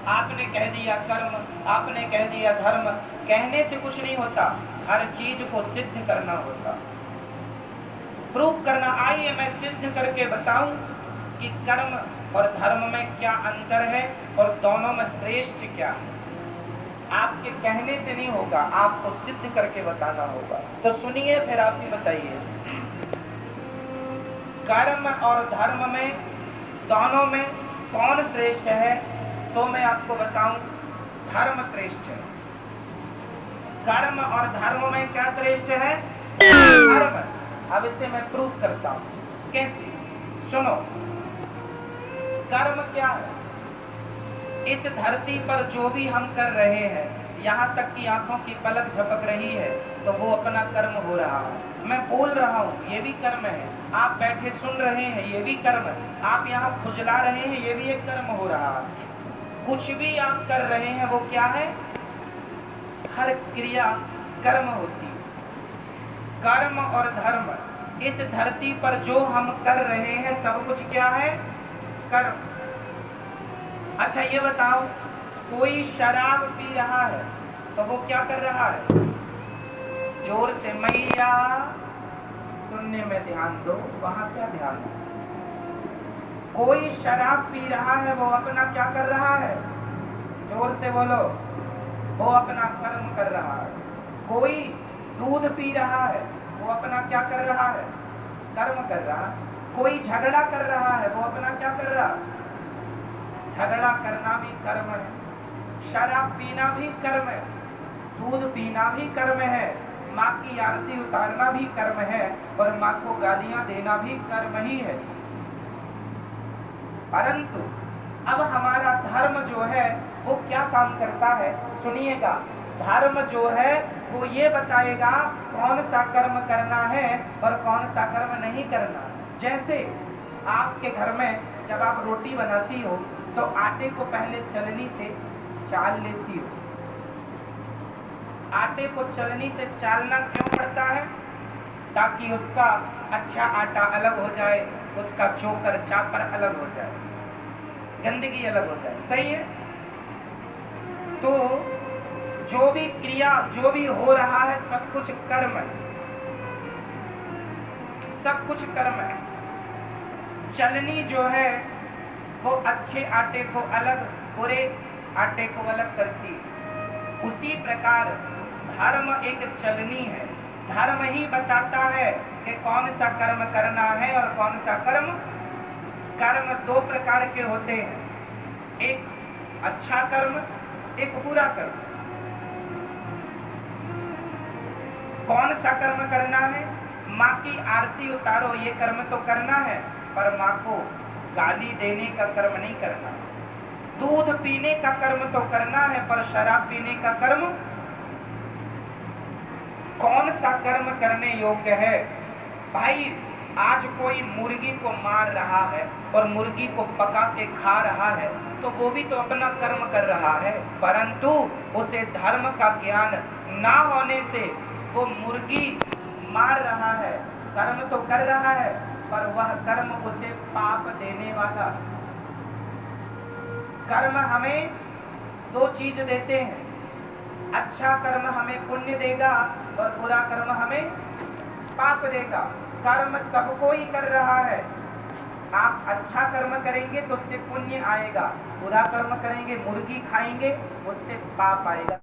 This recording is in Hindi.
आपने कह दिया कर्म, आपने कह दिया धर्म। कहने से कुछ नहीं होता, हर चीज को सिद्ध करना होता, प्रूव करना। आइए मैं सिद्ध करके बताऊं कि कर्म और धर्म में क्या अंतर है और दोनों में श्रेष्ठ क्या है। आपके कहने से नहीं होगा, आपको सिद्ध करके बताना होगा। तो सुनिए, फिर आप भी बताइए। कर्म और धर्म में, दोनों में कौन श्रेष्ठ है? सो मैं आपको बताऊं, धर्म श्रेष्ठ है। कर्म और धर्म में क्या श्रेष्ठ है? धर्म। अब इसे मैं प्रूव करता हूं। कैसे? सुनो, कर्म क्या है? इस धरती पर जो भी हम कर रहे हैं, यहाँ तक कि आंखों की पलक झपक रही है, तो वो अपना कर्म हो रहा है। मैं बोल रहा हूँ, ये भी कर्म है। आप बैठे सुन रहे हैं, ये भी कर्म है। आप यहाँ खुजला रहे हैं, ये भी एक कर्म हो रहा है। कुछ भी आप कर रहे हैं, वो क्या है? हर क्रिया कर्म होती है। कर्म और धर्म, इस धरती पर जो हम कर रहे हैं सब कुछ क्या है? कर्म। अच्छा ये बताओ, कोई शराब पी रहा है तो वो क्या कर रहा है? जोर से मैया, सुनने में ध्यान दो, वहां क्या ध्यान है? कोई शराब पी रहा है, वो अपना क्या कर रहा है? जोर से बोलो, वो अपना कर्म कर रहा है। कोई दूध पी रहा है, वो अपना क्या कर रहा है? कर्म कर रहा है। कोई झगड़ा कर रहा है, वो अपना क्या कर रहा है? झगड़ा करना भी कर्म है, शराब पीना भी कर्म है, दूध पीना भी कर्म है, माँ की आरती उतारना भी कर्म है, और माँ को गालियां देना भी कर्म ही है। परंतु अब हमारा धर्म जो है वो क्या काम करता है? सुनिएगा, धर्म जो है वो ये बताएगा कौन सा कर्म करना है और कौन सा कर्म नहीं करना। जैसे आपके घर में जब आप रोटी बनाती हो तो आटे को पहले चलनी से चाल लेती हो। आटे को चलनी से चालना क्यों पड़ता है? ताकि उसका अच्छा आटा अलग हो जाए, उसका चोकर चापर अलग हो जाए, गंदगी अलग हो जाए। सही है? तो जो भी क्रिया, जो भी हो रहा है, सब कुछ कर्म है, सब कुछ कर्म है। चलनी जो है वो अच्छे आटे को अलग, बुरे आटे को अलग करती है। उसी प्रकार धर्म एक चलनी है। धर्म ही बताता है कि कौन सा कर्म करना है और कौन सा कर्म। कर्म दो प्रकार के होते हैं, एक अच्छा कर्म, एक बुरा कर्म। कौन सा कर्म करना है? माँ की आरती उतारो, ये कर्म तो करना है, पर माँ को गाली देने का कर्म नहीं करना। दूध पीने का कर्म तो करना है, पर शराब पीने का कर्म। कौन सा कर्म करने योग्य है? भाई, आज कोई मुर्गी को मार रहा है और मुर्गी को पका के खा रहा है, तो वो भी तो अपना कर्म कर रहा है, परंतु उसे धर्म का ज्ञान ना होने से वो मुर्गी मार रहा है, कर्म तो कर रहा है, पर वह कर्म उसे पाप देने वाला। कर्म हमें दो चीज देते हैं, अच्छा कर्म हमें पुण्य देगा और बुरा कर्म हमें पाप देगा। कर्म सबको ही कर रहा है। आप अच्छा कर्म करेंगे तो उससे पुण्य आएगा, बुरा कर्म करेंगे, मुर्गी खाएंगे, उससे पाप आएगा।